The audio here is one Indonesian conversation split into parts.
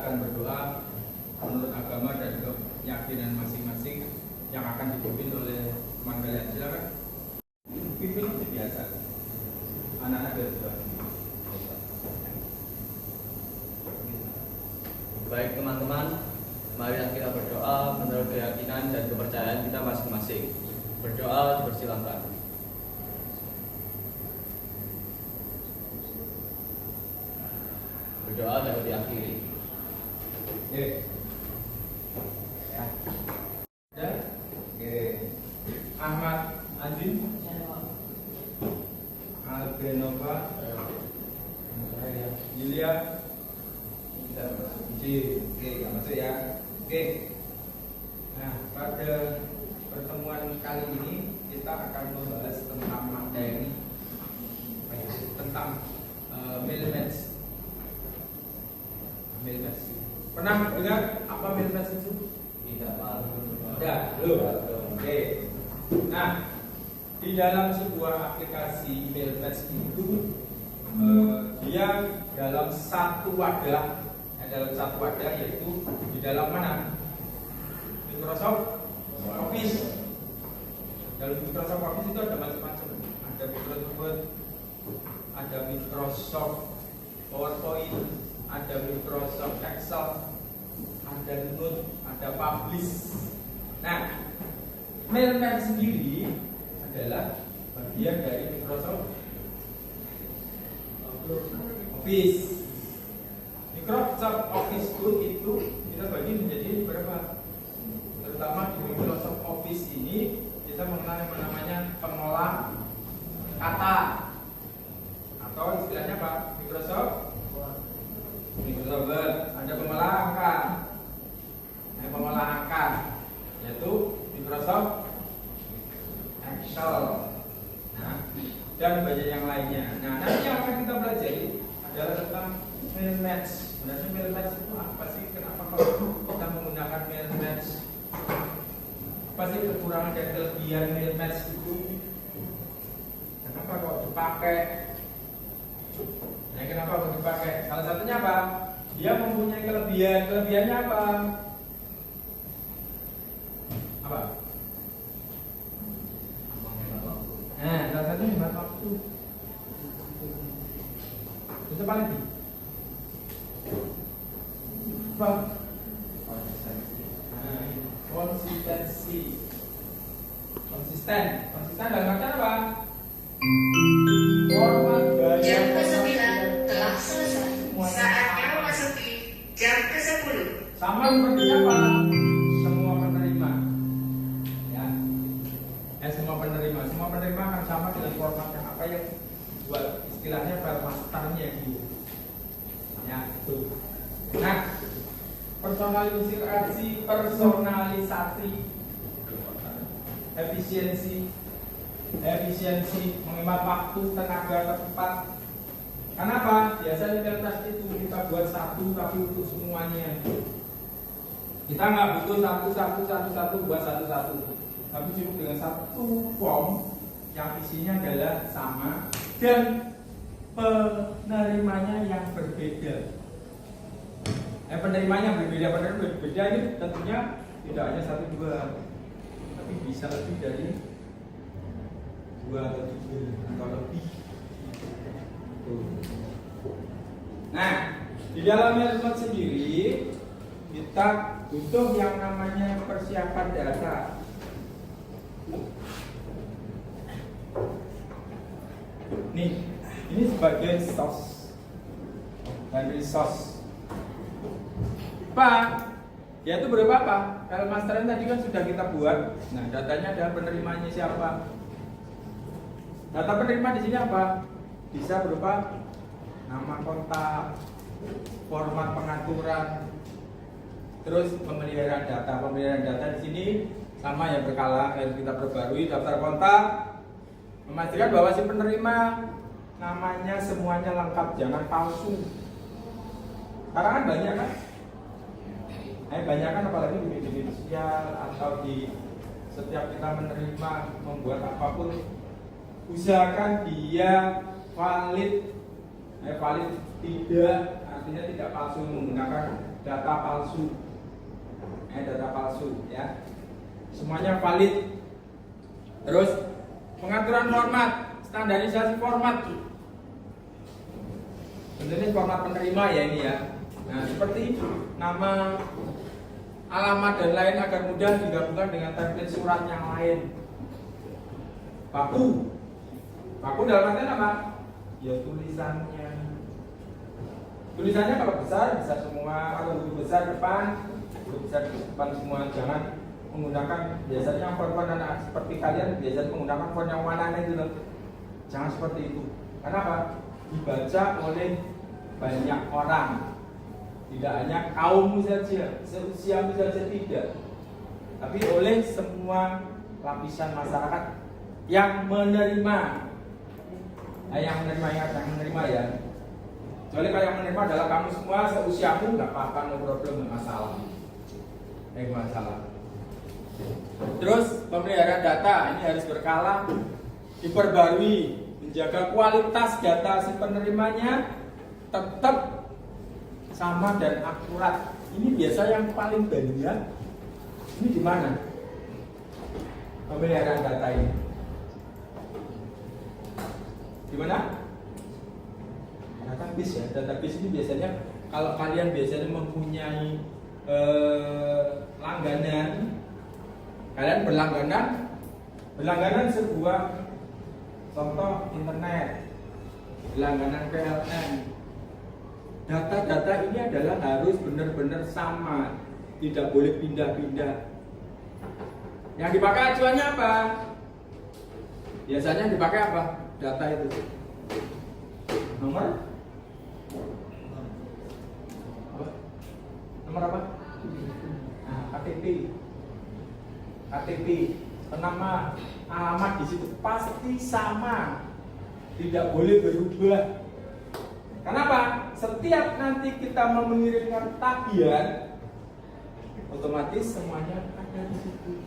akan berdoa menurut agama dan keyakinan masing-masing yang akan dipimpin oleh teman kalian. Silakan. Pimpin itu biasa. Anak-anak biasa. Baik teman-teman, mari kita berdoa menurut keyakinan dan kepercayaan kita masing-masing. Berdoa dipersilakan. Berdoa dapat diakhiri. Oke. Ya. Ya. Oke. Ahmad Azim, Albenova, Yulia, Oke, nggak masuk ya. Oke. Nah, pada pertemuan kali ini kita akan membahas tentang materi tentang Milmatch. Milmatch. Pernah dengar apa Milmatch itu? Tidak malu. Tidak, belum. Oke. Nah, di dalam sebuah aplikasi Milmatch itu dia dalam satu wadah, yaitu di dalam mana? Microsoft Office. Dalam Microsoft Office itu ada macam-macam. Ada Microsoft Word, ada Microsoft PowerPoint, ada Microsoft Excel, ada Note, ada Publish. Nah, Milmatch sendiri adalah bagian dari Microsoft Office. Microsoft Office itu kita bagi menjadi berapa? Terutama di Microsoft Office ini kita mengenal yang namanya pengolah kata atau istilahnya apa? Microsoft Word, ada pengolah angka, yaitu Microsoft Excel, dan banyak yang lainnya. Nah, nanti yang akan kita pelajari adalah tentang Milmatch. Sebenarnya Milmatch itu apa sih? Kenapa kalau kita menggunakan Milmatch? Apa sih kekurangan dan kelebihan Milmatch itu? Kenapa kok dipakai? Kenapa kok dipakai? Salah satunya apa? Dia mempunyai kelebihan. Kelebihannya apa? Apa? Salah satunya hemat waktu. Itu apa lagi? Apa? Konsistensi. Konsisten dalam artian apa? Format gaya. Jam ke-9 telah selesai. Saatnya memasuki jam ke-10. Sama seperti apa? Semua penerima. Ya. Semua penerima akan sama dengan format yang apa yang buat istilahnya masternya gitu. Ya, itu. Nah, personalisasi, efisiensi, menghemat waktu, tenaga tepat. Kenapa? Biasanya kertas itu kita buat satu tapi untuk semuanya. Kita nggak butuh satu buat satu, tapi cukup dengan satu form yang isinya adalah sama dan penerimanya yang berbeda. Penerimanya berbeda ini tentunya tidak hanya 1-2, tapi bisa lebih dari 2 atau 3 atau lebih. Nah, di dalam Milmatch sendiri kita butuh yang namanya persiapan data. Nih, ini sebagai source dan resource. Apa? Yaitu berupa apa? File masteran tadi kan sudah kita buat. Nah, datanya adalah penerimanya siapa? Data penerima di sini apa? Bisa berupa nama kontak, format pengaturan, terus pemeliharaan data. Pemeliharaan data di sini sama ya, berkala, harus kita perbarui daftar kontak, memastikan bahwa si penerima namanya semuanya lengkap, jangan palsu. Sekarang kan banyak kan? Banyak kan, apalagi di media sosial atau di setiap kita menerima membuat apapun, usahakan dia valid tidak artinya tidak palsu, menggunakan data palsu. Data palsu ya. Semuanya valid. Terus pengaturan format, standarisasi format. Ini format penerima ya ini ya. Nah, seperti nama, alamat dan lain agar mudah digabungkan dengan template surat yang lain. Baku. Baku dalam artian apa? Ya tulisannya. Tulisannya kalau besar bisa semua, atau huruf besar depan, huruf besar depan semua. Jangan menggunakan biasanya font-font anak seperti kalian biasanya menggunakan font yang mana itu loh. Jangan seperti itu. Kenapa? Dibaca oleh banyak orang. Tidak hanya kaummu saja, seusiamu saja tidak, tapi oleh semua lapisan masyarakat yang menerima. Nah, yang menerima ya. Soalnya kalau yang menerima adalah kamu semua seusiamu, nggak apa-apa, no problem, nggak masalah. Masalah. Terus pemeliharaan data ini harus berkala, diperbarui, menjaga kualitas data si penerimanya tetap sama dan akurat. Ini biasa yang paling banyak. Ini di mana? Pemeliharaan data ini. Di mana? Database ya. Database ini biasanya kalau kalian biasanya mempunyai langganan, kalian berlangganan sebuah contoh internet, langganan PLN. Data-data ini adalah harus benar-benar sama, tidak boleh pindah-pindah. Yang dipakai acuannya apa? Biasanya dipakai apa? Data itu nomor apa? Nomor apa? Nah, KTP, nama, alamat di situ pasti sama, tidak boleh berubah. Kenapa? Setiap nanti kita mengirimkan tagihan, otomatis semuanya ada di situ.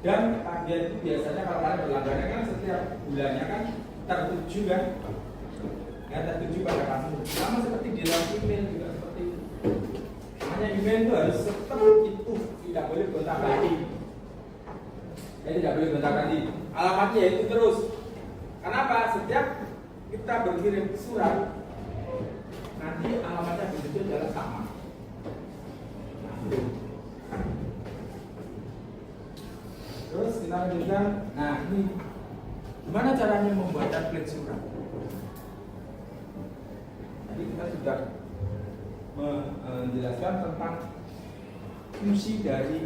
Dan tagihan itu biasanya kalau kalian berlangganan kan setiap bulannya kan tertuju kan, ya tertuju pada kamu. Sama seperti di dalam email juga seperti itu. Makanya email itu harus seperti itu, tidak boleh gonta-ganti. Tidak boleh gonta-ganti. Alamatnya itu terus. Kenapa? Setiap kita berkirim surat, nanti alamatnya begitu adalah sama. Terus kita lanjutkan. Nah ini gimana caranya membuat template surat? Tadi kita sudah menjelaskan tentang fungsi dari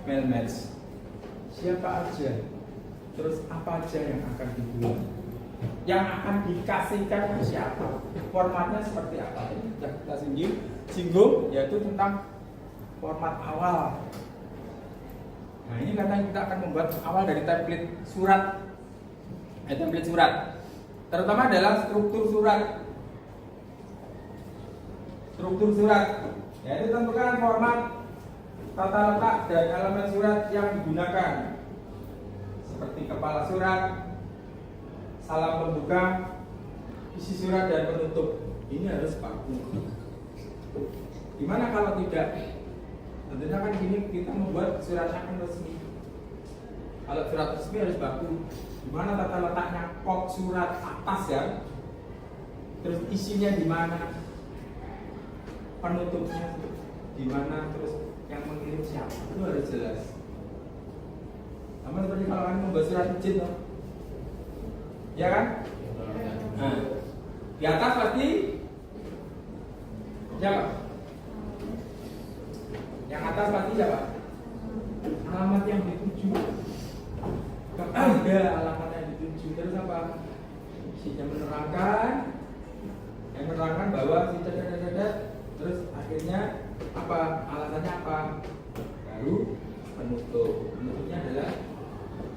mail match. Siapa aja, terus apa aja yang akan dibuat, yang akan dikasihkan ke siapa, formatnya seperti apa. Ini sudah kita singgung, yaitu tentang format awal. Nah ini katanya kita akan membuat awal dari template surat. Template surat terutama adalah struktur surat. Yaitu tentukan format, tata letak dan elemen surat yang digunakan, seperti kepala surat, salam pembuka, isi surat dan penutup. Ini harus baku. Gimana kalau tidak? Tentunya kan gini, kita membuat suratnya kan resmi. Kalau surat resmi harus baku. Gimana tata letaknya kop surat atas ya? Terus isinya di mana? Penutupnya di mana? Terus yang mengirim siapa? Itu harus jelas. Sama seperti kalau kalian membuat surat izin, loh. Ya kan? Nah, di atas pasti siapa? Yang atas pasti siapa? Alamat yang dituju. Ada alamat yang dituju. Terus apa? Isinya menerangkan bahwa si terus akhirnya apa? Alasannya apa? Baru penutup. Penutupnya adalah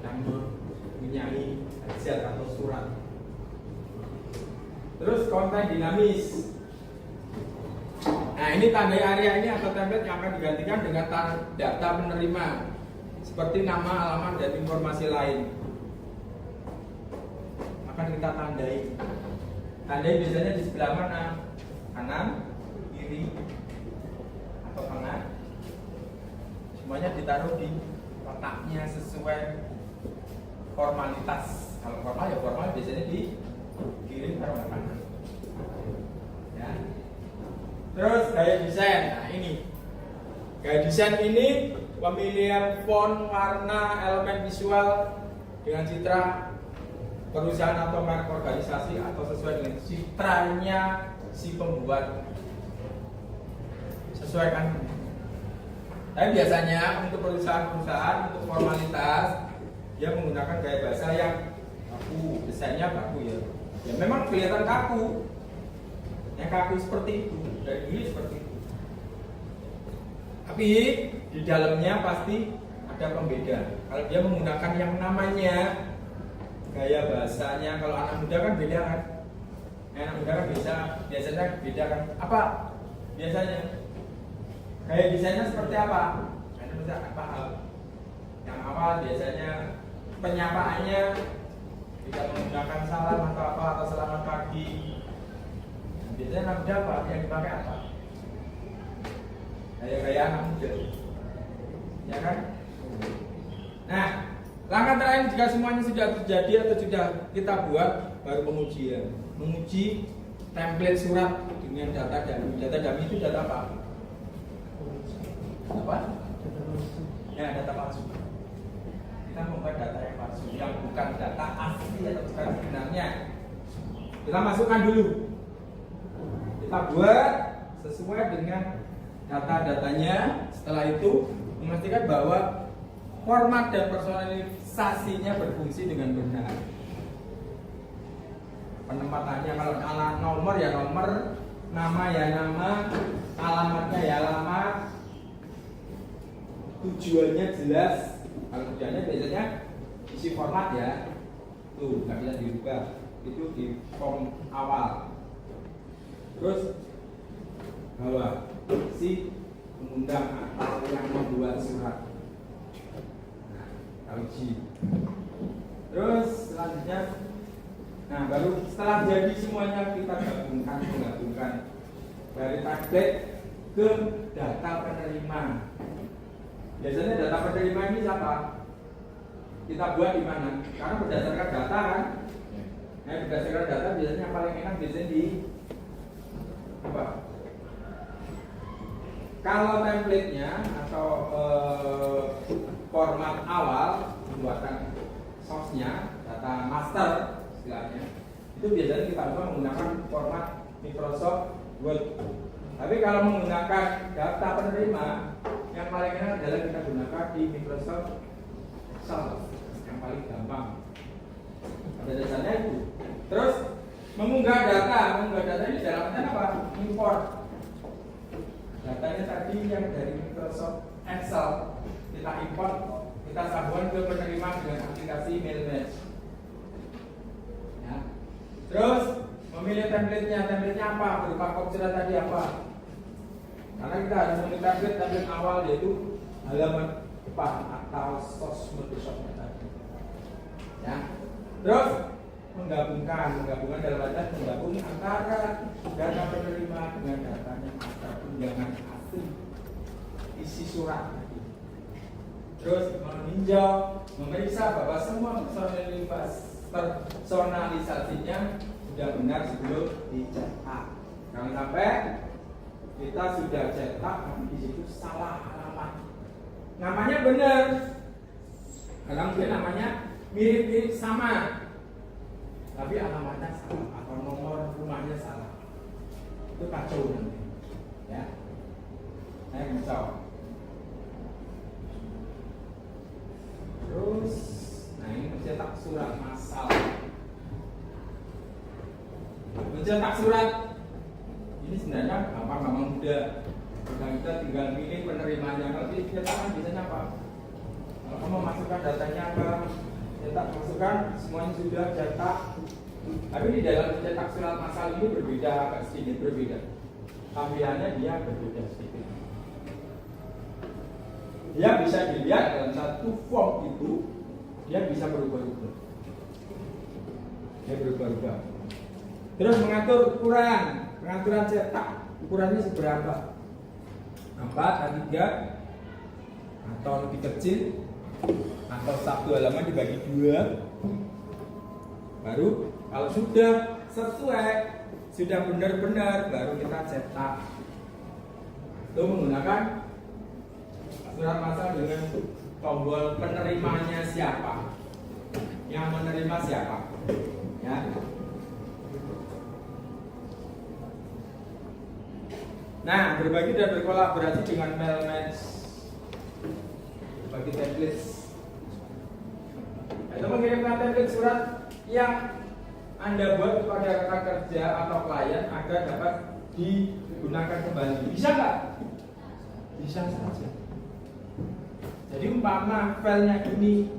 yang mempunyai hajat atau surat. Terus konten dinamis. Nah ini tandai area ini atau template yang akan digantikan dengan data penerima seperti nama, alamat, dan informasi lain. Akan kita tandai. Tandai biasanya di sebelah mana? kanan, kiri, atau tengah. Semuanya ditaruh di letaknya sesuai formalitas. Kalau formal ya formal, biasanya dikirim taruh ke kanan. Ya. Terus gaya desain. Nah ini gaya desain ini pemilihan font, warna, elemen visual dengan citra perusahaan atau merek organisasi atau sesuai dengan citranya si pembuat. Sesuaikan. Tapi biasanya untuk perusahaan-perusahaan untuk formalitas dia menggunakan gaya bahasa yang kaku, desainnya kaku ya. Ya memang kelihatan kaku. Yang kaku seperti itu, dari dulu seperti itu. Tapi di dalamnya pasti ada pembeda. Kalau dia menggunakan yang namanya gaya bahasanya, kalau anak muda kan beda kan. Anak muda kan biasanya beda kan. Apa biasanya? Gaya desainnya seperti apa? Anda bisa paham. Yang awal biasanya penyapaannya tidak menggunakan salam atau apa atau selamat pagi. Biasanya anak muda apa? Yang dipakai apa? Gaya-gaya anak muda, ya kan? Nah, langkah terakhir jika semuanya sudah terjadi atau sudah kita buat, baru pengujian. Menguji template surat dengan data dummy. Data dummy itu data apa? Apa? Ya, data palsu. Kita membuat data yang palsu, yang bukan data asli atau bukan sebenarnya. Kita masukkan dulu. Kita buat sesuai dengan data-datanya. Setelah itu memastikan bahwa format dan personalisasinya berfungsi dengan benar. Penempatannya kalau nomor ya nomor, nama ya nama, alamatnya ya alamat, tujuannya jelas. Kalau tujuannya biasanya isi format ya, tuh nggak bisa dirubah. Itu di form awal. Terus bahwa si pengundang atau yang membuat surat. Nah, uji. Terus selanjutnya, nah baru setelah jadi semuanya kita menggabungkan dari template ke data penerima. Biasanya data penerima ini siapa? Kita buat di mana? Karena berdasarkan data kan. Nah, berdasarkan data biasanya yang paling enak biasanya di apa? Kalau template-nya atau format awal pembuatan source-nya, data master istilahnya, itu biasanya kita ubah menggunakan format Microsoft Word. Tapi kalau menggunakan data penerima, yang paling enak adalah kita gunakan di Microsoft Excel, yang paling gampang. Pada dasarnya itu. Terus mengunggah data ini dalam artian apa? Import. Datanya tadi yang dari Microsoft Excel kita import, kita sambungkan ke penerima dengan aplikasi Mailmatch. Ya. Terus memilih template-nya apa? Berupa kop surat tadi apa? Karena kita harus memilih template awal yaitu halaman depan atau source Microsoft tadi. Ya. Terus menggabungkan dalam artian menggabung antara data penerima dengan datanya master undangan asli isi surat tadi. Terus meninjau, memeriksa bahwa semua personalisasinya sudah benar sebelum dicetak. Jangan sampai kita sudah cetak tapi di situ salah alamat. Namanya benar, karena mungkin namanya mirip-mirip sama, tapi alamatnya salah atau nomor rumahnya salah. Itu kacau nanti. Ya, kacau. Terus, nah ini mencetak surat massal. Mencetak surat ini sebenarnya gampang mudah. Kita tinggal pilih penerimanya. Kalau di cetakan biasanya apa? Kalau kamu masukkan datanya ke cetak, masukkan semuanya sudah cetak. Tapi di dalam mencetak surat massal ini berbeda, agak sedikit berbeda. Tampilannya dia berbeda sedikit. Dia bisa dilihat dalam satu form itu, dia bisa berubah-ubah. Dia berubah-ubah. Terus mengatur ukuran pengaturan cetak ukurannya seberapa? 4 A3 atau lebih kecil, atau satu halaman dibagi 2. Baru kalau sudah sesuai, sudah benar-benar, baru kita cetak. Itu menggunakan surat masalah dengan tombol penerimanya siapa, yang menerima siapa, ya. Nah, berbagi dan berkolaborasi dengan Mailmatch, berbagi template. Itu mengirimkan template surat yang Anda buat kepada rekan kerja atau klien agar dapat digunakan kembali. Bisa nggak? Bisa saja. Jadi umpama filenya ini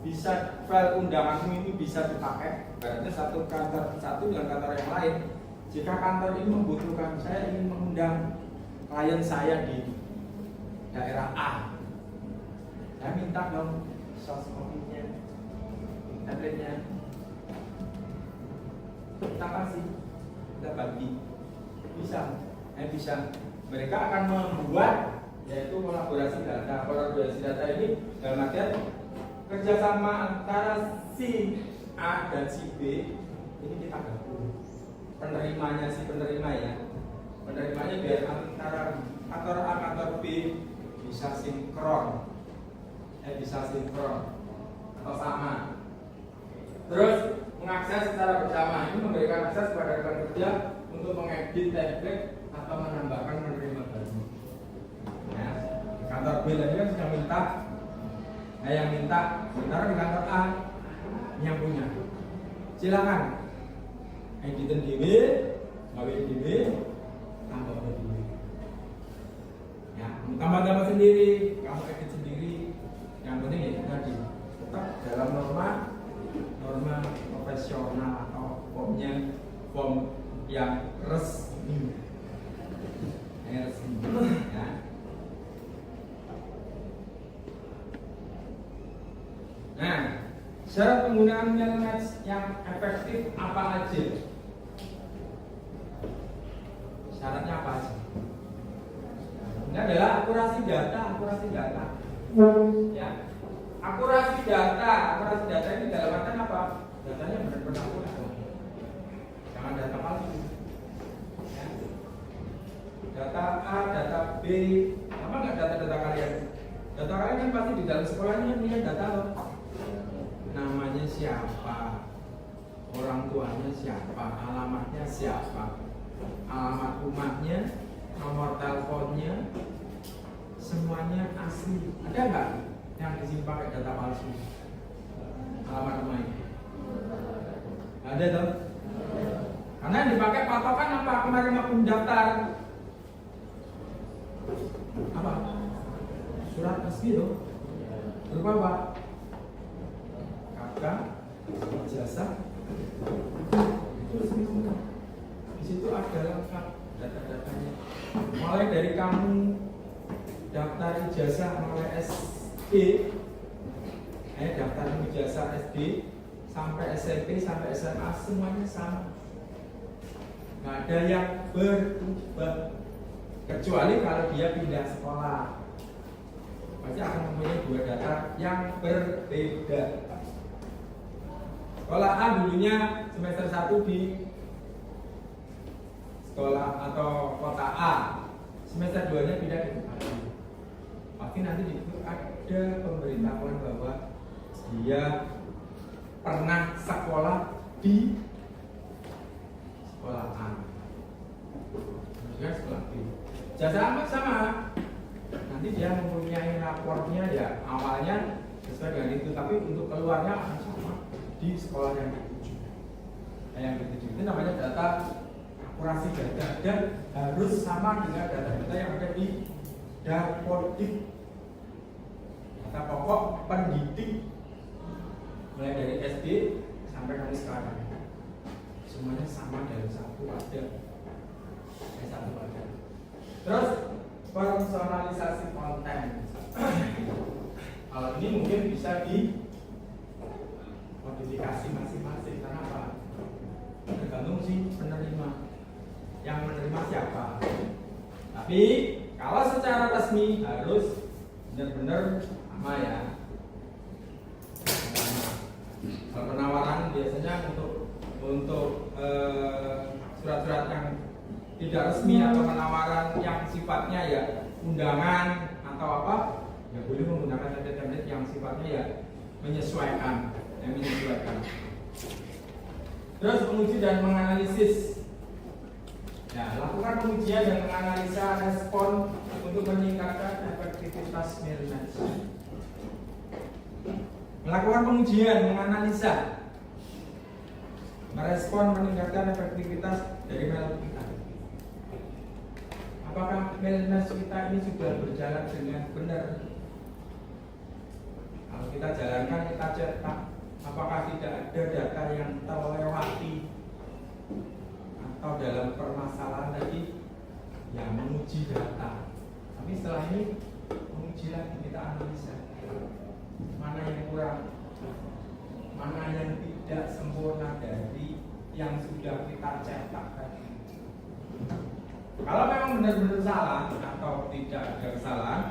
bisa, file undanganmu ini bisa dipakai, berarti satu kantor satu dengan kantor yang lain. Jika kantor ini membutuhkan, saya ingin mengundang klien saya di daerah A, saya minta dong source copy-nya, template-nya, kita kasih, kita bagi, bisa. Mereka akan membuat yaitu kolaborasi data. Kolaborasi data ini dalam artian kerjasama antara si A dan si B ini kita gabung. Penerimanya si penerima ya, penerimanya biar antara kantor A kantor B bisa sinkron, atau sama. Terus mengakses secara bersama, ini memberikan akses kepada rekan kerja untuk mengedit template atau menambahkan penerima baru. Ya, kantor B lagi kan sudah minta, yang minta, sementara di kantor A yang punya, silakan editan dhewe, gawe dhewe, tambah dhewe. Ya, tambah sendiri, kamu edit sendiri. Yang penting ya tadi tetap dalam norma profesional atau form yang resmi. Ya. Nah, syarat penggunaan Mailmatch yang efektif apa aja? Syaratnya apa aja? Ini adalah akurasi data. Ya, akurasi data ini dalam artian apa? Datanya benar-benar akurat, jangan data palsu. Ya. Data A, data B, apa nggak data kalian? Data kalian kan pasti di dalam sekolahnya punya data loh. Namanya siapa, orang tuanya siapa, alamatnya siapa, alamat rumahnya, nomor teleponnya, semuanya asli. Ada nggak yang disimpan pakai data palsu? Alamat rumahnya ada tuh. Karena yang dipakai patokan apa? Kemarin aku daftar apa? Surat resmi loh. Berupa apa? KK, ijazah, itu resmi semua. Di situ ada lengkap data-datanya. Mulai dari kamu daftar ijazah mulai SD, daftar ijazah SD sampai SMP sampai SMA semuanya sama. Nggak ada yang berubah kecuali kalau dia pindah sekolah, pasti akan mempunyai 2 data yang berbeda. Sekolah A dulunya semester 1 di sekolah atau kota A, semester 2-nya pindah ke kota B. Pasti nanti di situ ada pemberitahuan bahwa dia pernah sekolah di sekolah A, juga sekolah B. Jasa amat sama, nanti dia mempunyai raportnya ya awalnya sesuai dengan itu, tapi untuk keluarnya akan sama di sekolah yang dituju. Yang dituju itu namanya data akurasi data dan harus sama dengan data-data yang ada di Dapodik, data pokok pendidik mulai dari SD sampai kamu sekarang semuanya sama dalam satu ada. Terus personalisasi konten. Kalau ini mungkin bisa di modifikasi masing-masing. Karena apa? Tergantung si penerima. Yang penerima siapa. Tapi kalau secara resmi harus benar-benar sama ya. Kalau penawaran biasanya untuk surat-surat yang tidak resmi atau penawaran yang sifatnya ya undangan atau apa, ya boleh menggunakan template-template yang sifatnya ya menyesuaikan. Terus menguji dan menganalisis. Ya, lakukan pengujian dan menganalisa respon untuk meningkatkan efektivitas mail match. Melakukan pengujian, menganalisa, merespon meningkatkan efektivitas dari mail kita. Apakah mail match kita ini sudah berjalan dengan benar? Kalau kita jalankan, kita cetak, apakah tidak ada data yang terlewati atau dalam permasalahan tadi yang menguji data. Tapi setelah ini menguji lagi, kita analisa mana yang kurang, mana yang tidak sempurna dari yang sudah kita cetak tadi. Kalau memang benar-benar salah atau tidak ada kesalahan,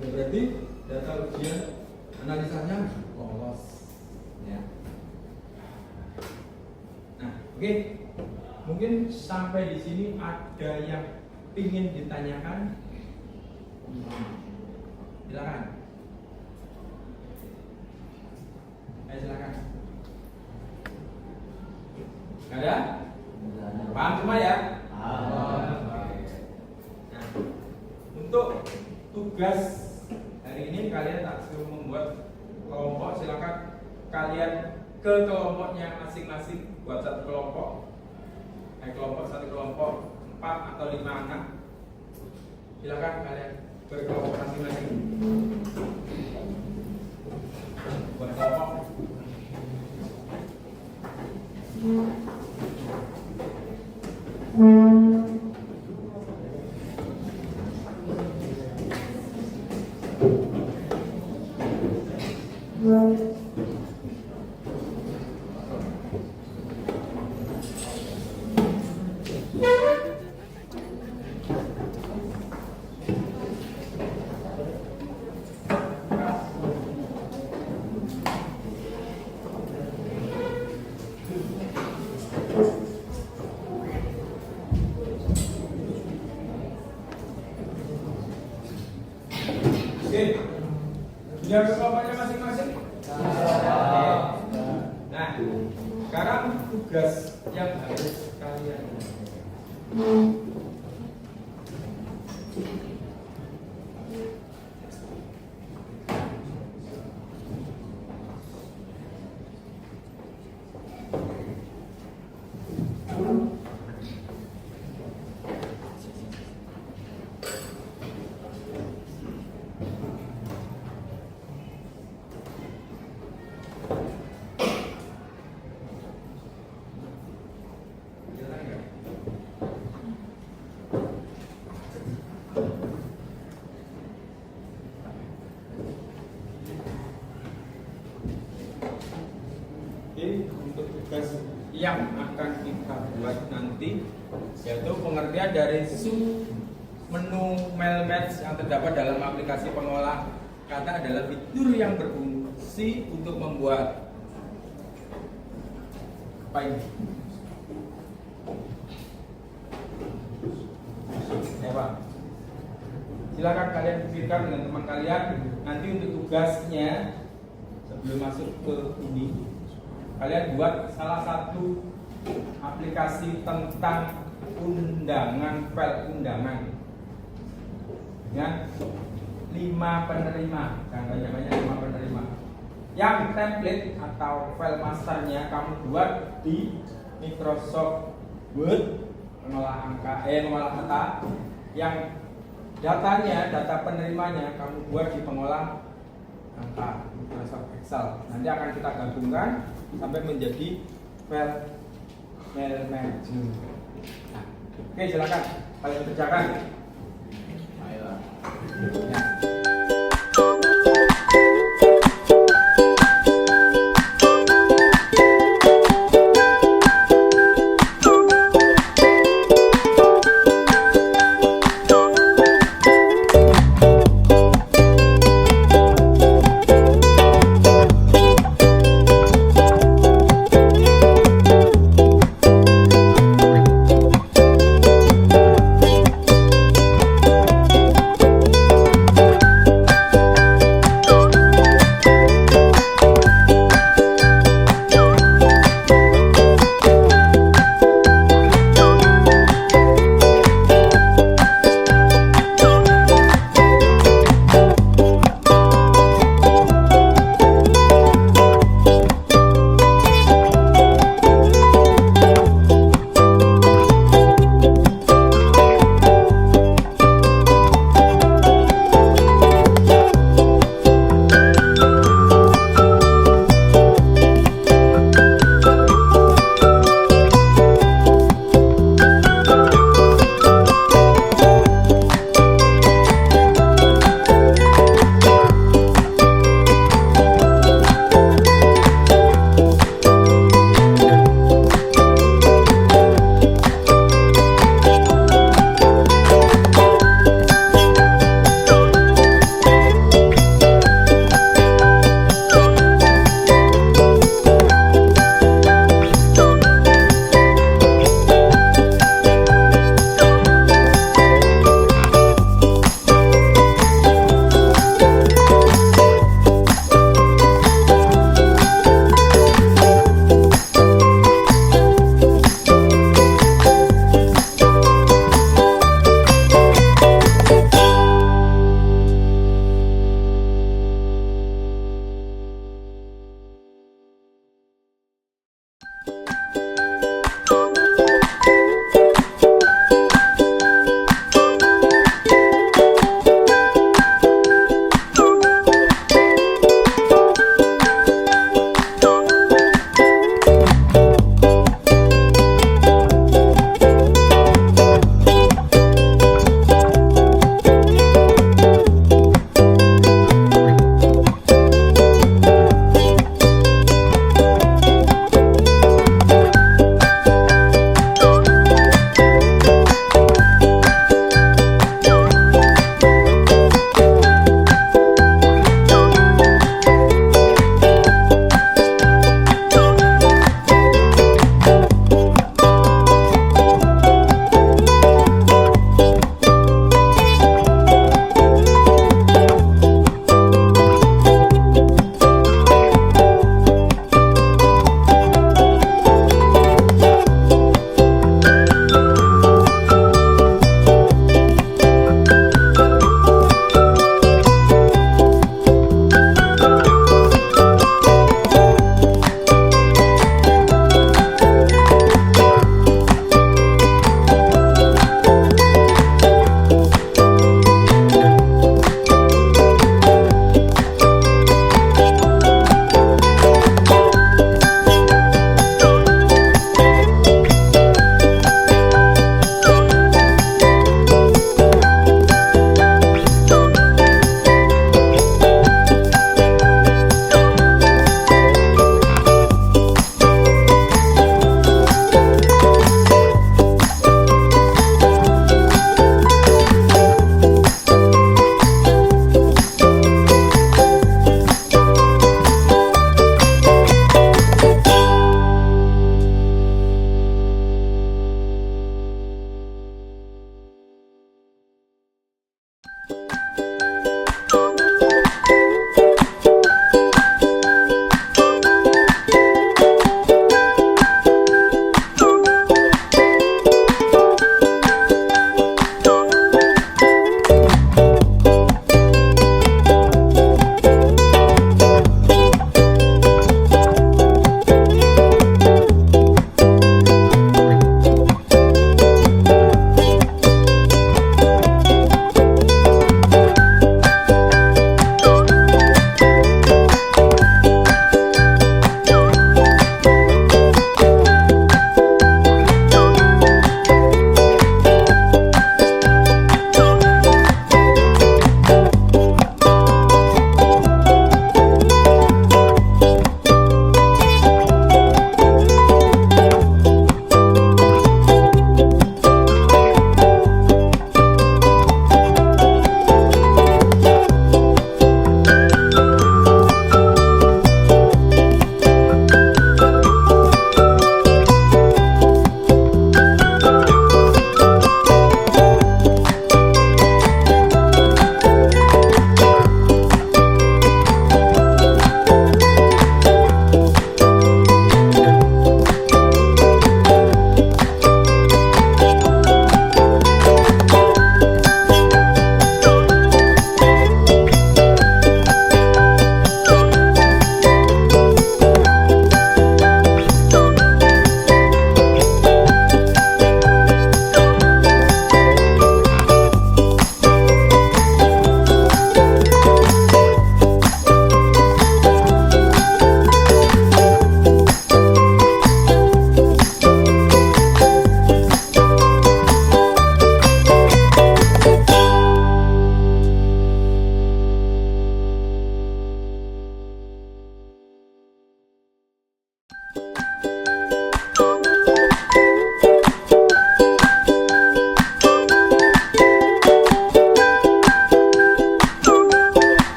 berarti data ujian analisanya lolos. Ya. Nah, oke. Mungkin sampai di sini ada yang ingin ditanyakan. Silakan. Silakan. Ada? Paham semua ya? Nah, untuk tugas hari ini kalian tak suruh membuat kelompok. Silakan kalian ke kelompoknya masing-masing, buat satu kelompok. Satu kelompok 4 atau 5 anak. Silakan kalian berkelompok masing-masing. Buat kelompok. Sudah kelompoknya masing-masing? Nah, sekarang tugas yang harus kalian untuk tugas yang akan kita buat nanti, yaitu pengertian dari sub menu mail match yang terdapat dalam aplikasi pengolah kata adalah fitur yang berfungsi untuk membuat apa ini? Ya Pak, silakan kalian pikirkan dengan teman kalian nanti untuk tugasnya sebelum masuk ke ini. Kalian buat salah satu aplikasi tentang undangan, file undangan dengan 5 penerima, dan banyak-banyak 5 penerima. Yang template atau file masternya kamu buat di Microsoft Word, mengolah kata. Yang datanya, data penerimanya kamu buat di pengolah angka Microsoft Excel. Nanti akan kita gabungkan sampai menjadi file mail manager. Nah, oke, silakan kalian kerjakan. Ayolah. Ya.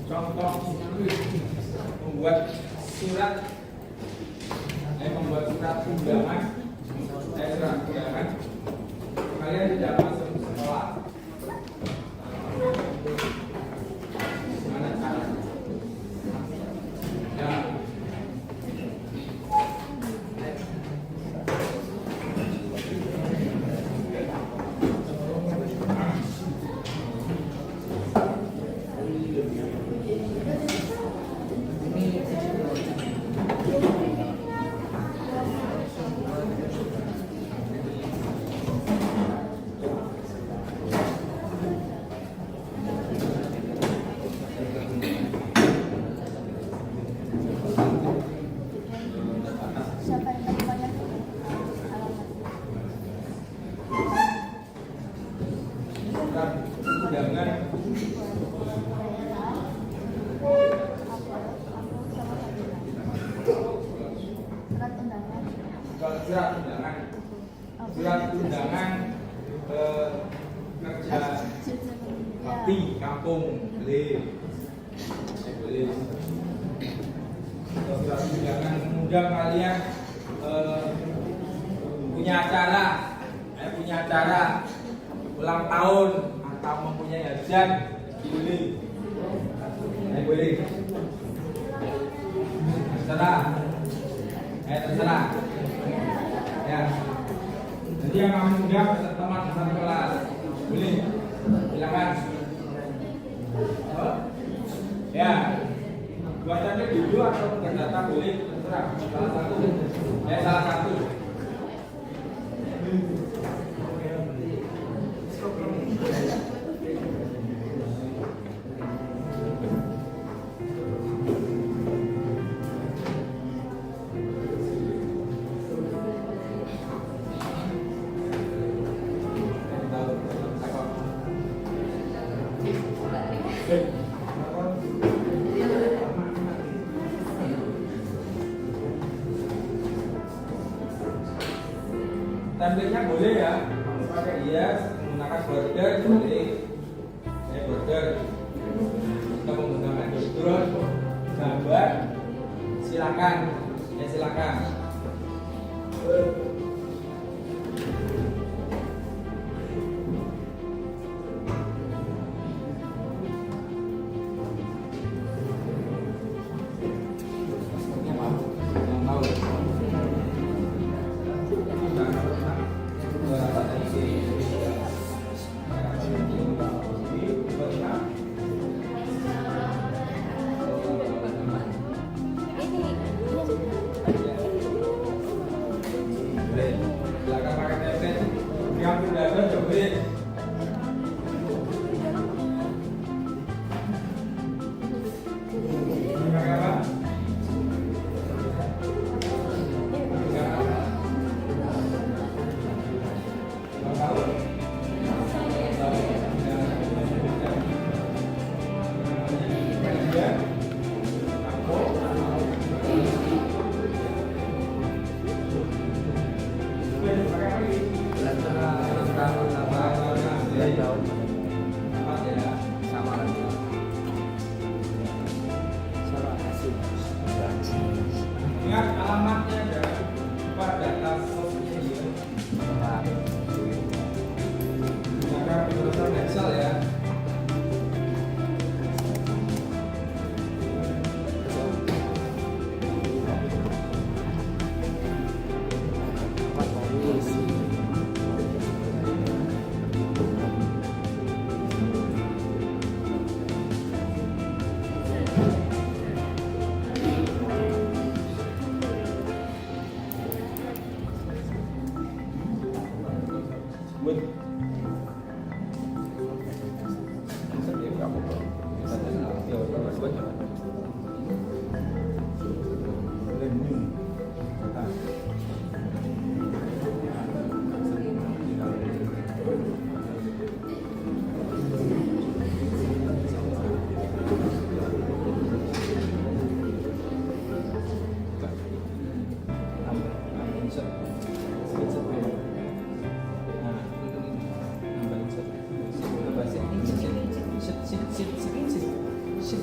contoh membuat surat undangan. Surat undangan. Kalian tidak masuk sekolah. Gimana caranya? Ya. Siapa yang menerimanya? Surat undangan. Surat undangan. Kalau surat undangan, surat undangan kerja bakti kampung boleh. Boleh. Kalau surat undangan mengundang kalian punya acara ulang tahun atau mempunyai hajat boleh. Boleh. Terserah. Ya. Jadi yang kami undang teman satu kelas. Boleh. Silakan. Ya. Buatannya dulu atau terdata boleh terserah. Salah satu. Tampilnya boleh ya, pakai hias, menggunakan border boleh. Border kita menggunakan background, gambar, silakan. Silakan. Silakan pakai template. Yang tidak ada boleh. Pakai apa? Ingat alamatnya dan data sosial. Gunakan penjelasan Excel ya. Sit.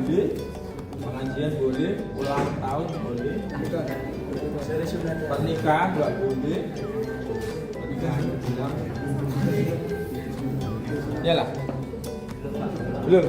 boleh, pengajian boleh, ulang tahun boleh, pernikahan nggak boleh, pernikahan bilang, iyalah, belum.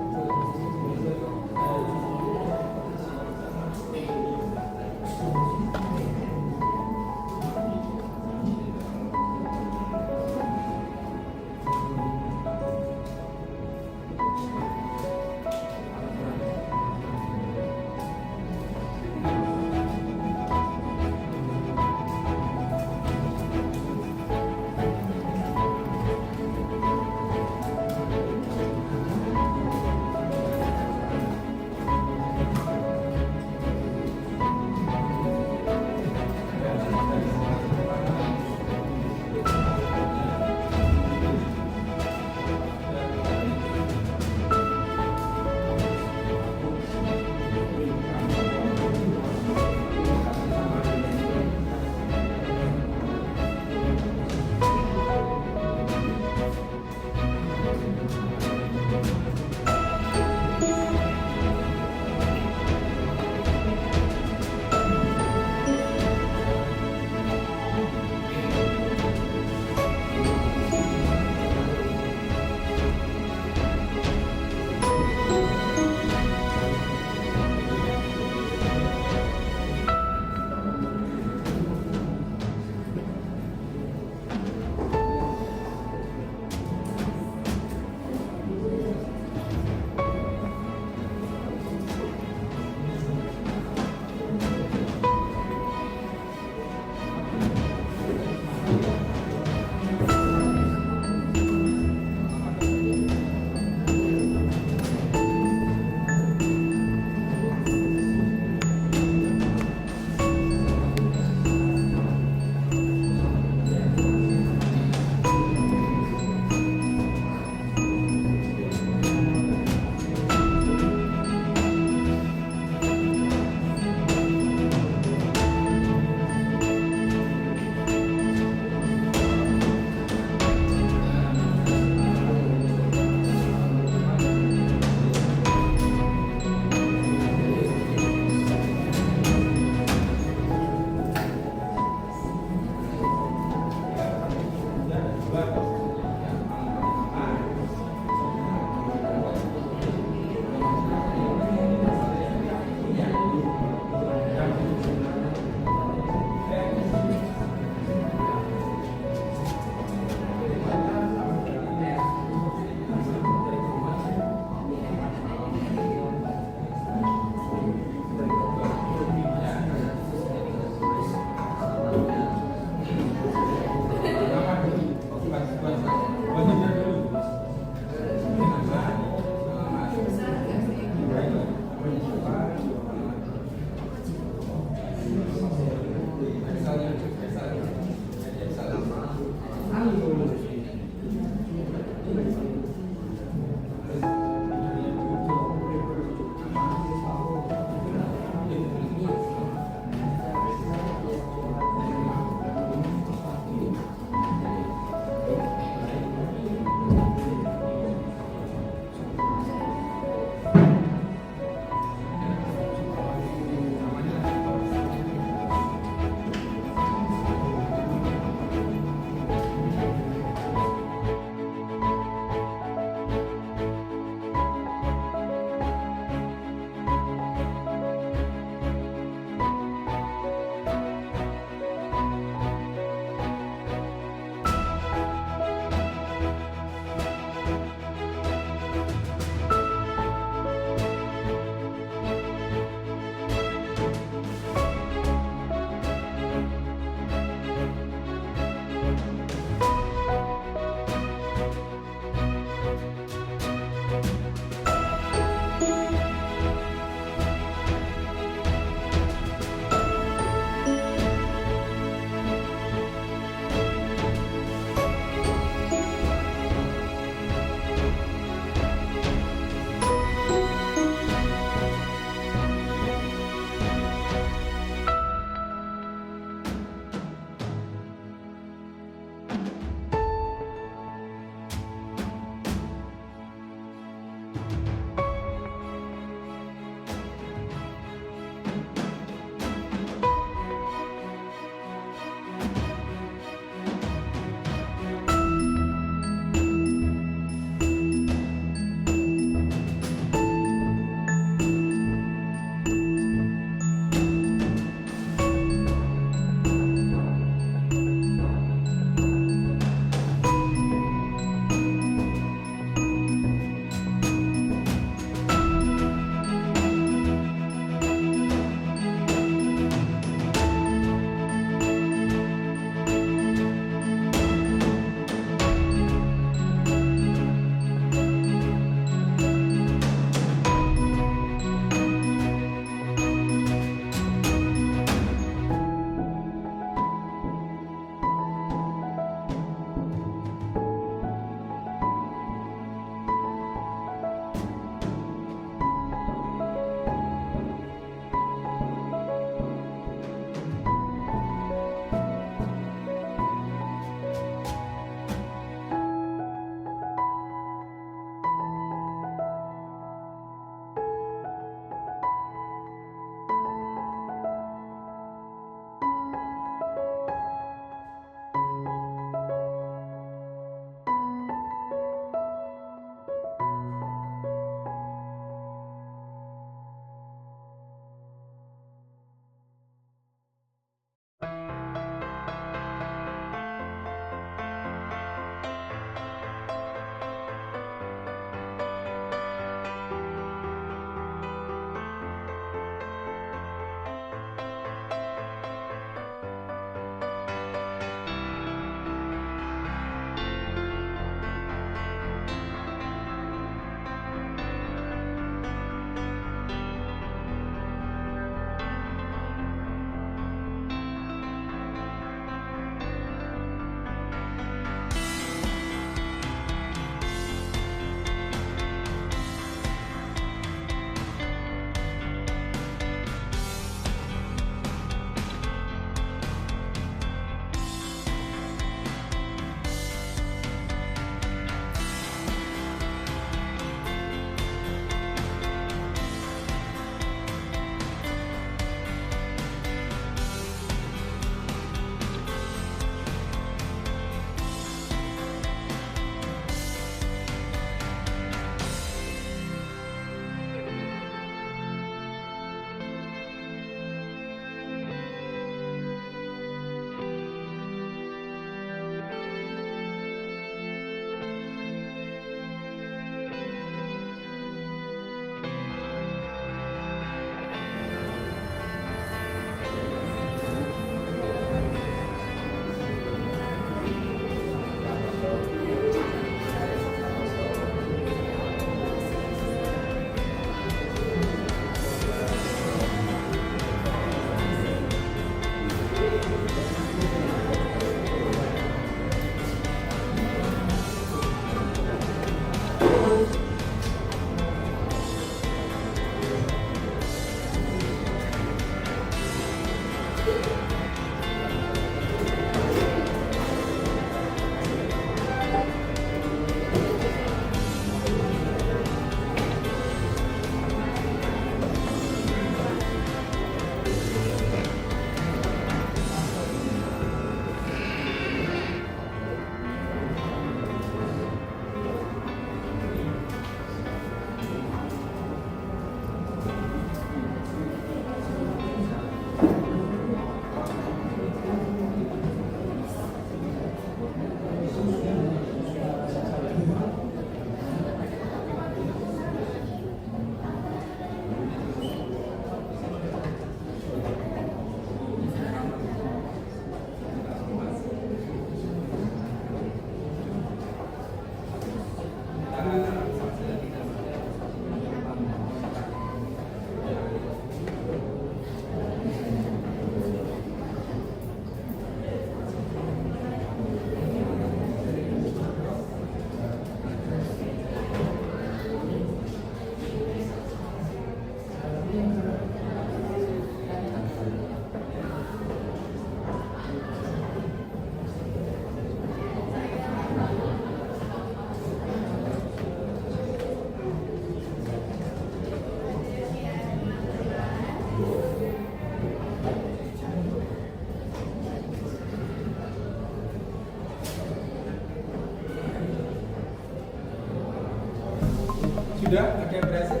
sudah? Ada yang berhasil?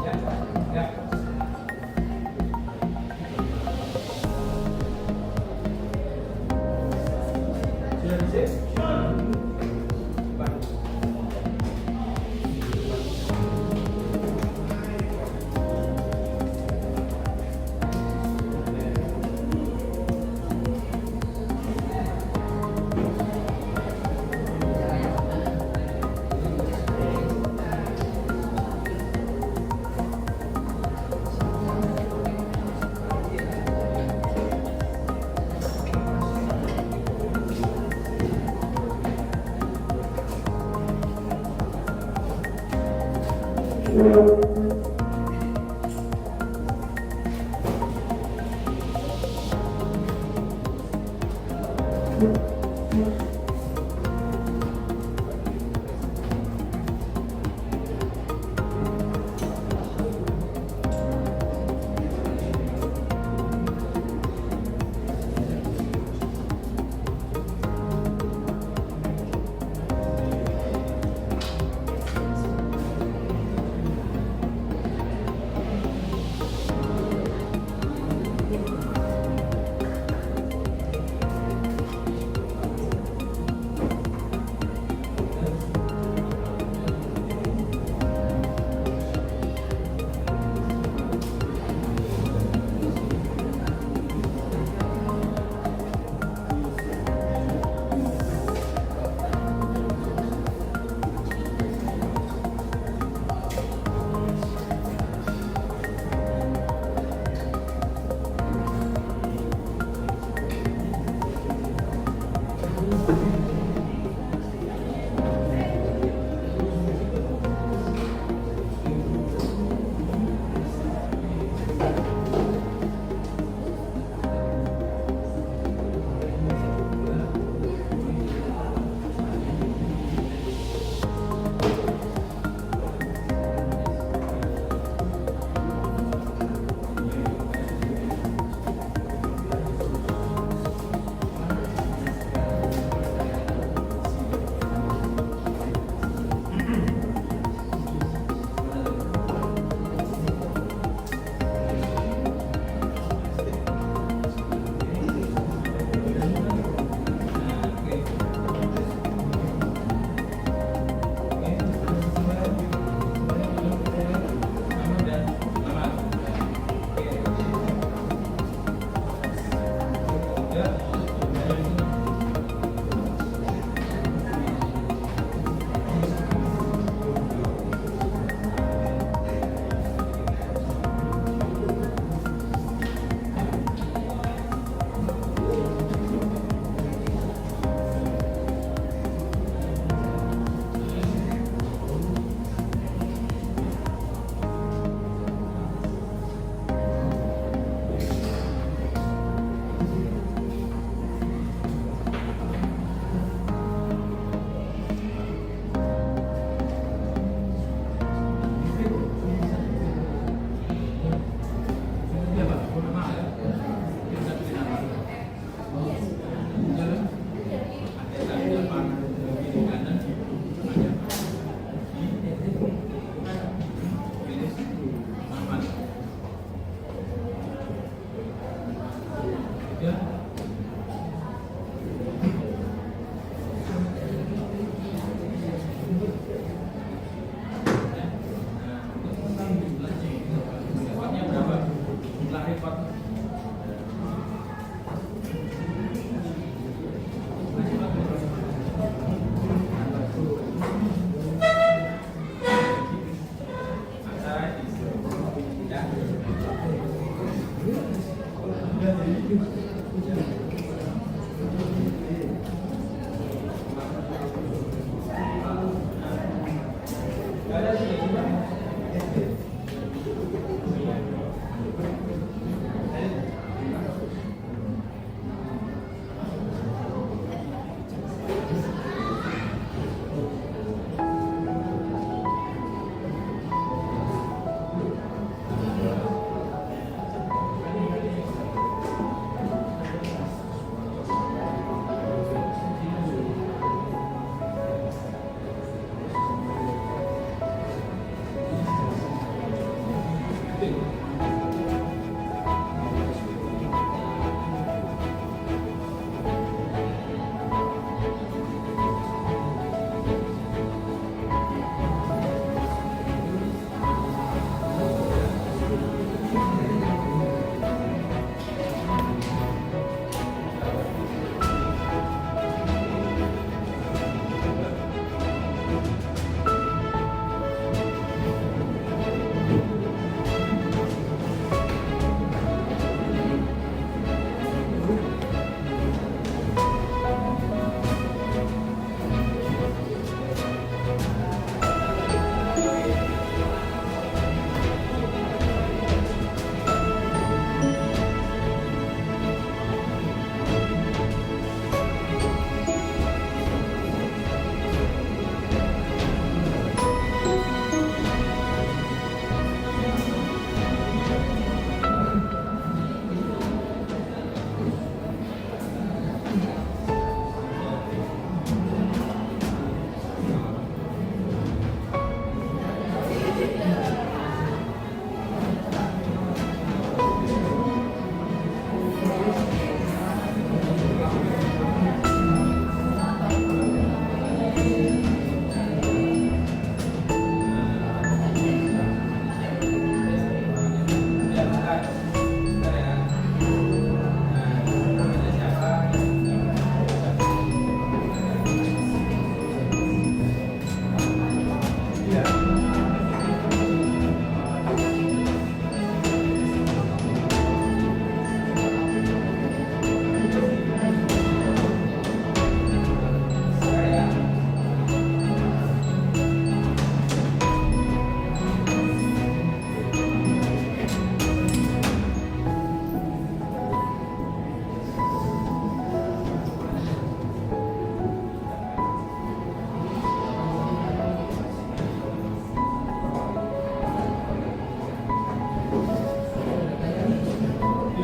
Ya, ya. Sudah bisa?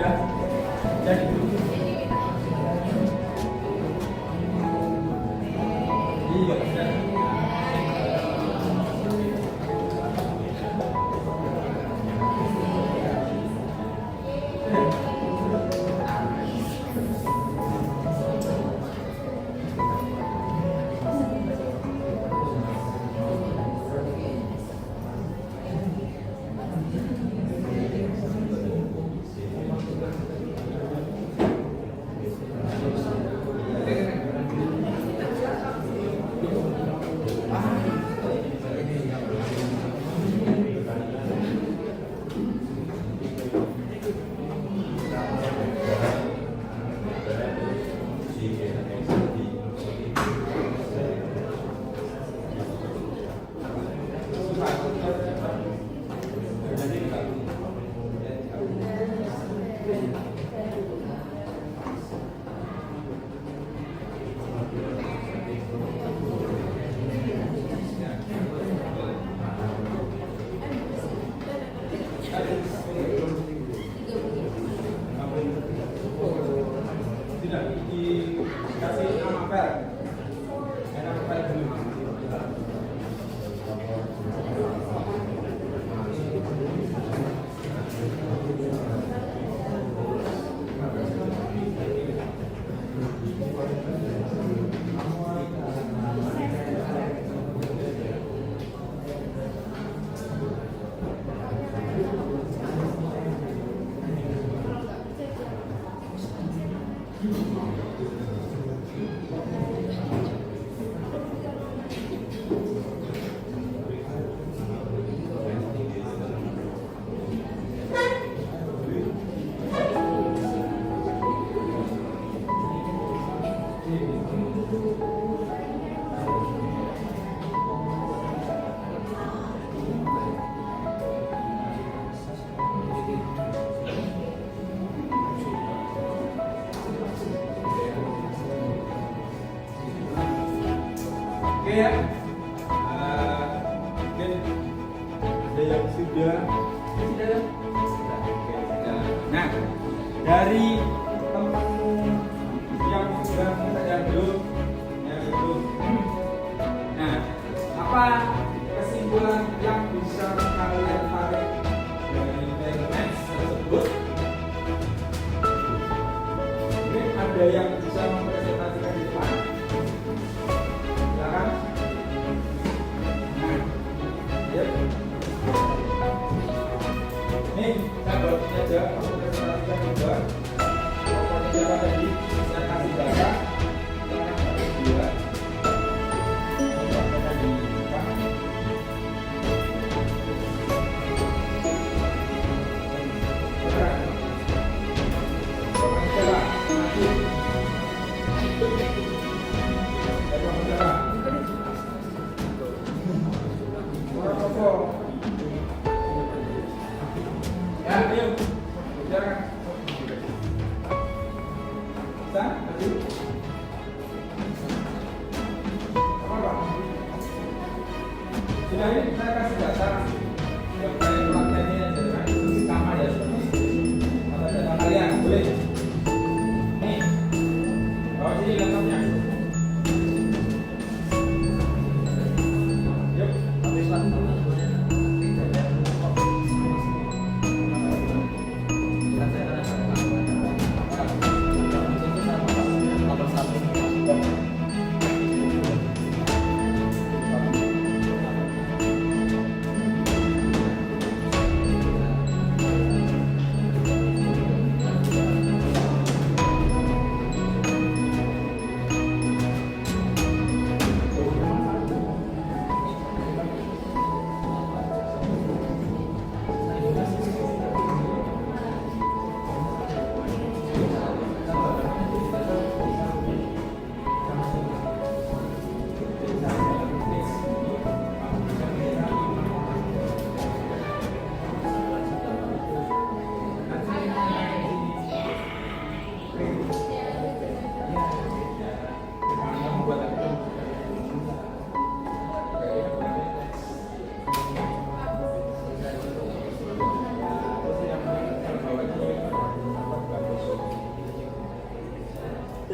sudah jadi. Iya, sudah. Tidak dikasih nama pel. Nama pel dulu. Oke ya, mungkin ada yang sudah. Nah, dari teman yang sudah saya belum, ya itu. Nah, apa kesimpulan yang bisa kalian tarik dari teks tersebut? Mungkin ada yang bisa mempresentasikan di depan. Silakan. Nah, ya. Nih, saya buat ini aja, aku presentasikan juga. Pokoknya siapa tadi, saya kasih data. Sekarang harus dua. Contohnya tadi, Pak. Coba, maju. Coba. Orang kosong. Ya, ayo. Bicara. Bisa? Maju. Apa? Sudah ini saya kasih data. Yang kalian praktekin aja, nah, itu sama ya. Atau data kalian, boleh. Nih, bawa sini laptopnya. Yuk, habis lah.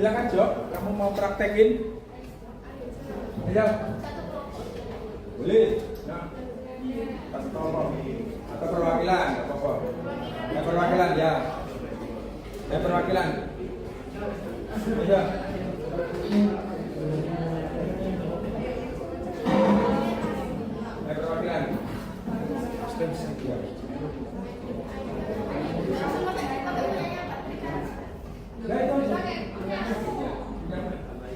Silakan Jo, kamu mau praktekin? Ayo. Boleh. Nah. Pas tolong. Atau perwakilan, nggak apa-apa. Ya perwakilan ya. Ya perwakilan. Ayo. Ya perwakilan. Nah, itu aja.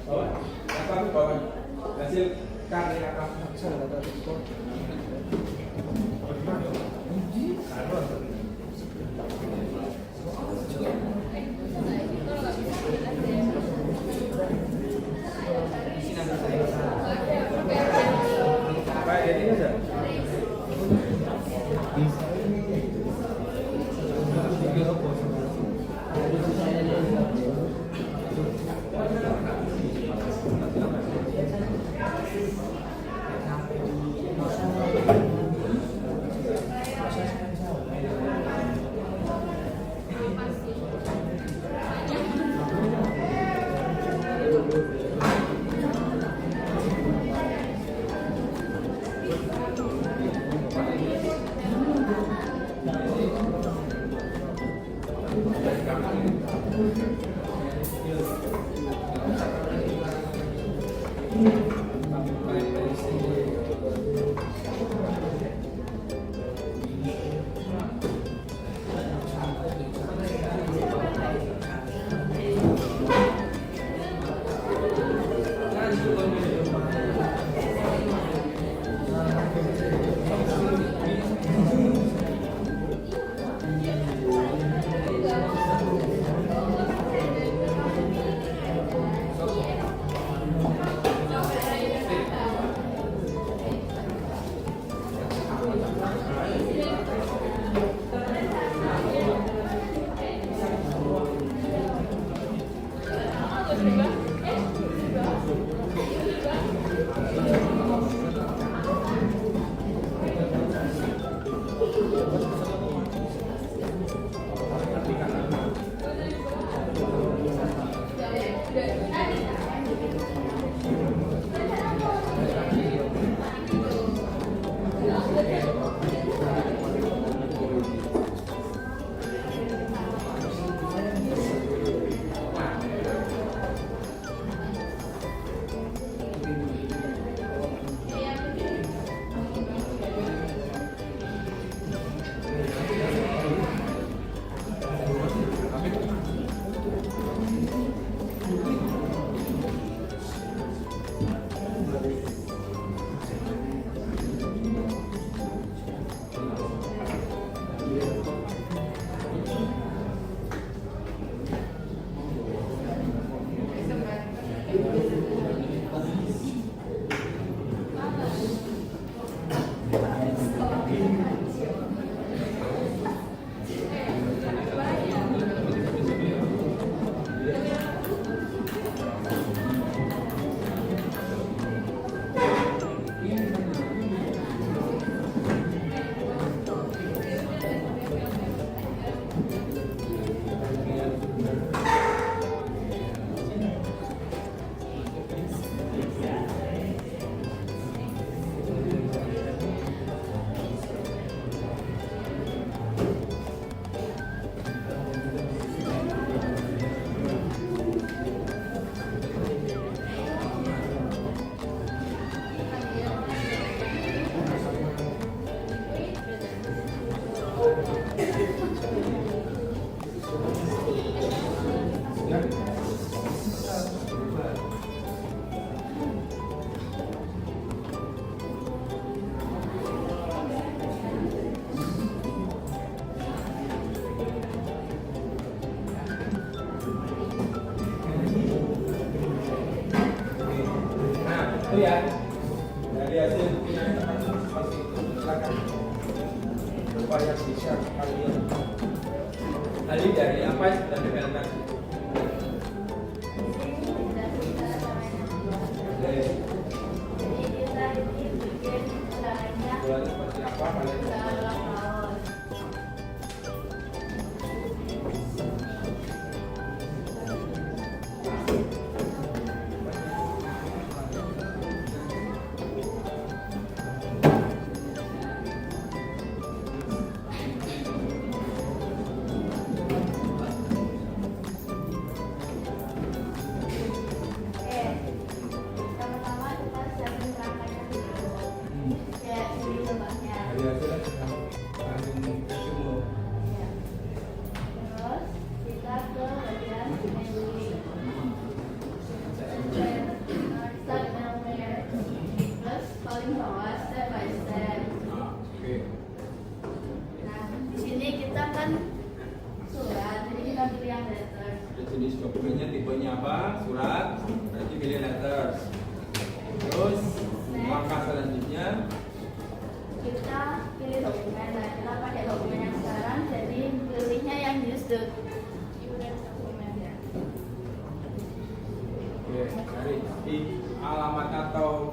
Bawa. Apa aku bawa? Hasil karya kamu. Baik, ini aja. Itu ya. Dari hasil yang seperti itu silakan supaya bisa kalian ahli dari apa yang sudah dikenalkan. Seperti apa kalian?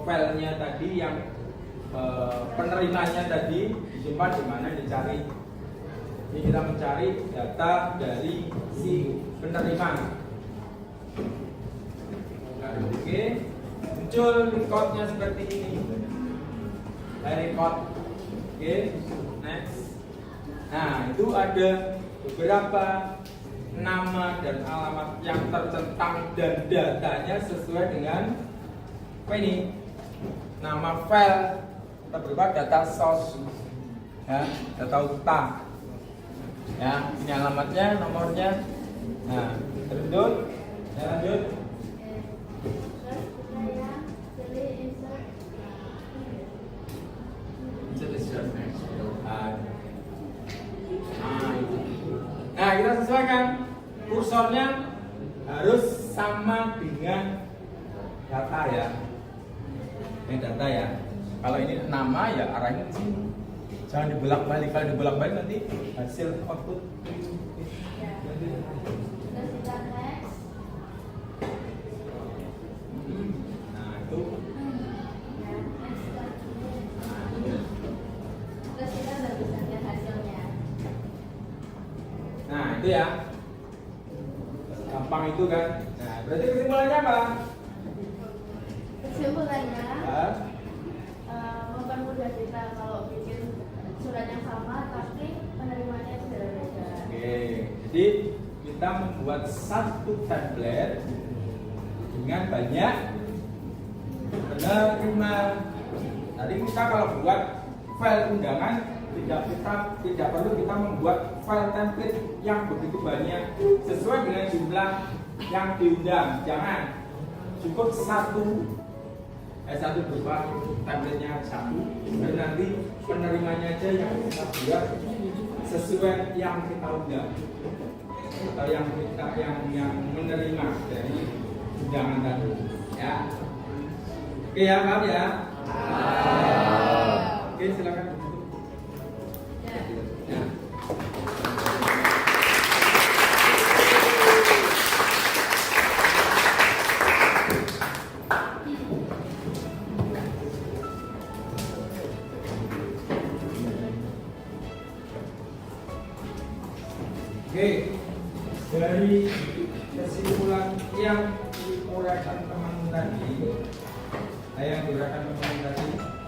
filenya tadi yang penerimanya tadi disimpan di mana dicari. Ini kita mencari data dari si penerima. Oke, muncul recordnya seperti ini. Record. Oke, next. Nah, itu ada beberapa nama dan alamat yang tercentang dan datanya sesuai dengan apa ini? Nama file atau berupa data source, ya, data utang. Ya, ini alamatnya, nomornya. Nah, lanjut. Ya, lanjut. Nah, kita sesuaikan kursornya harus sama dengan data ya. Ini data ya. Kalau ini nama ya arahnya ke sini. Jangan dibolak-balik. Kalau dibolak-balik nanti hasil output. Nah, itu. Nah, itu ya. Gampang itu kan. Nah, berarti kesimpulannya apa? Kesimpulannya Hah? mempermudah kita kalau bikin surat yang sama tapi penerimanya itu berbeda. Oke, jadi kita membuat satu template dengan banyak penerima. Tadi kita kalau buat file undangan tidak perlu kita membuat file template yang begitu banyak sesuai dengan jumlah yang diundang. Jangan, cukup satu berupa template-nya satu, dan nanti penerimanya aja yang kita buat sesuai yang kita undang atau yang menerima dari undangan tadi. Ya, oke ya, paham ya? Oke, silakan. Ya. Oke, dari kesimpulan yang diuraikan teman tadi,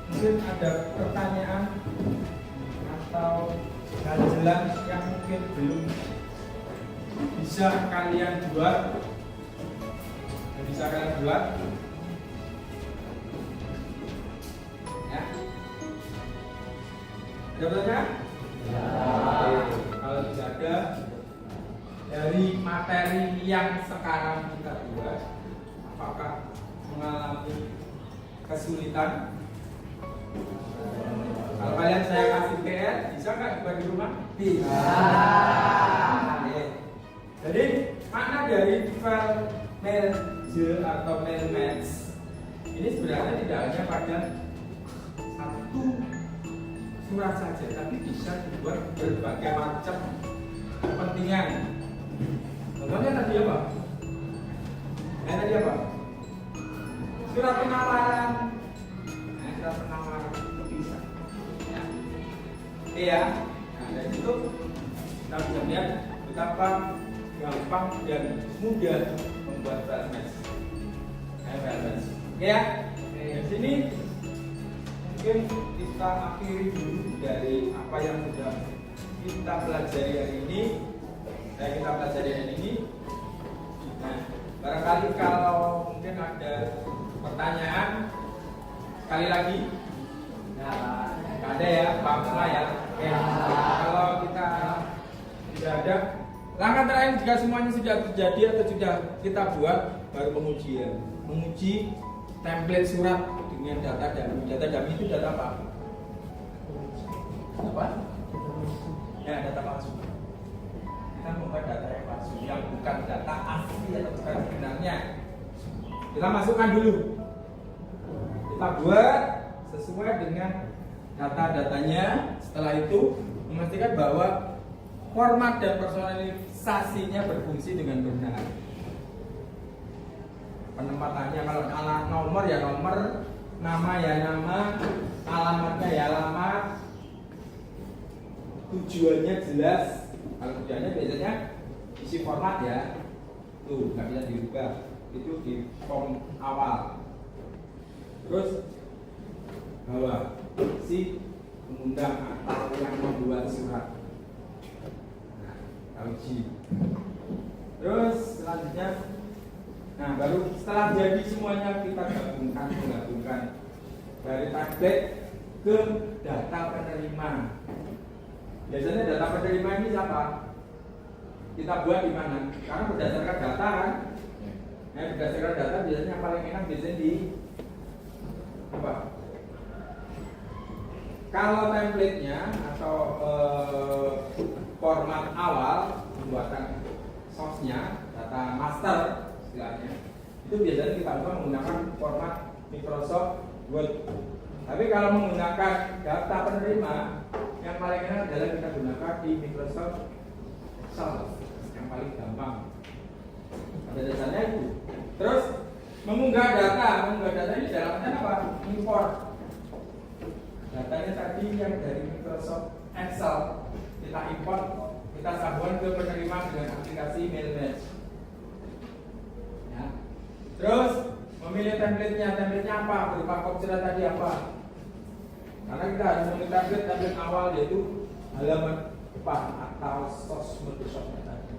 mungkin ada pertanyaan atau hal jelas yang mungkin belum bisa kalian buat, ya? Ada pertanyaan? Oke, kalau tidak ada, dari materi yang sekarang kita buat, apakah mengalami kesulitan? Kalau kalian saya kasih PR, bisa nggak buat di rumah? Bisa. Jadi makna dari file mailje atau mail match ini sebenarnya tidak hanya pada satu surat saja, tapi bisa dibuat berbagai macam kepentingan. Contohnya tadi apa? Surat penawaran. Surat penawaran itu bisa. Ya. Iya. Nah, dari situ kita bisa lihat betapa gampang dan mudah membuat file match. Oke ya. Di sini mungkin kita akhiri dulu dari apa yang sudah kita pelajari hari ini. Nah, barangkali kalau mungkin ada pertanyaan, sekali lagi, ada ya, paham semua ya. Oke. Kalau kita tidak ada, langkah terakhir jika semuanya sudah terjadi atau sudah kita buat, baru pengujian, menguji template surat dengan data dummy. Data dummy itu data apa? Ya, data palsu. Kita membuat data yang palsu, yang bukan data asli atau bukan sebenarnya. Kita masukkan dulu, kita buat sesuai dengan data-datanya. Setelah itu memastikan bahwa format dan personalisasinya berfungsi dengan benar. Penempatannya kalau nomor ya nomor, Nama ya nama, alamatnya ya alamat, tujuannya jelas. Kalau tujuannya biasanya isi format ya, tuh nggak bisa dirubah, itu di form awal. Terus bahwa si pengundang atau yang membuat surat, nah, uji. Terus selanjutnya, nah baru setelah jadi semuanya kita menggabungkan dari tablet ke data penerima. Biasanya data penerima ini siapa? Kita buat di mana? Karena berdasarkan data kan. Nah, berdasarkan data biasanya yang paling enak biasanya di apa? Kalau template-nya atau format awal pembuatan source-nya, data master istilahnya, itu biasanya kita buat menggunakan format Microsoft Word. Tapi kalau menggunakan data penerima, yang paling enak adalah kita gunakan di Microsoft Excel, yang paling gampang. Pada dasarnya itu. Terus mengunggah data ini dalamnya apa? Import. Datanya tadi yang dari Microsoft Excel kita import, kita sambungkan ke penerima dengan aplikasi Mailmatch. Ya. Terus memilih template-nya apa? Berupa kopsurat tadi apa? Karena kita harus memilih template awal yaitu halaman depan atau source Microsoft tadi.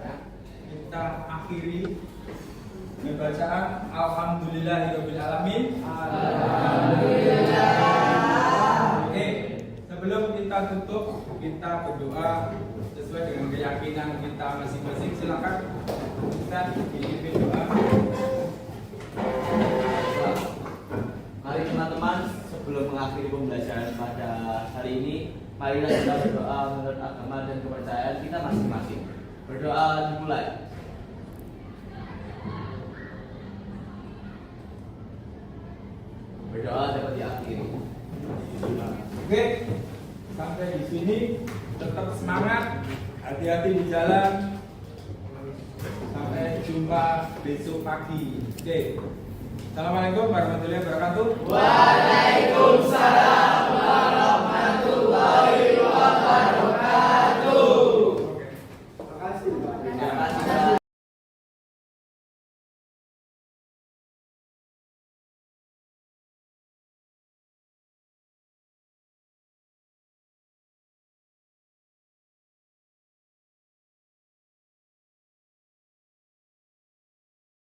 Ya. Kita akhiri dengan bacaan Alhamdulillahirabbil alamin. Alhamdulillah. Oke, sebelum kita tutup, kita berdoa sesuai dengan keyakinan kita masing-masing. Silakan kita dipimpin doa. Mari teman-teman, sebelum mengakhiri pembelajaran pada hari ini, marilah kita berdoa menurut agama dan kepercayaan kita masing-masing. Berdoa dimulai. Berdoa dapat diakhiri. Oke, sampai di sini tetap semangat, hati-hati di jalan. Sampai jumpa besok pagi. Oke. Assalamualaikum warahmatullahi wabarakatuh. Waalaikumsalam warahmatullahi wabarakatuh.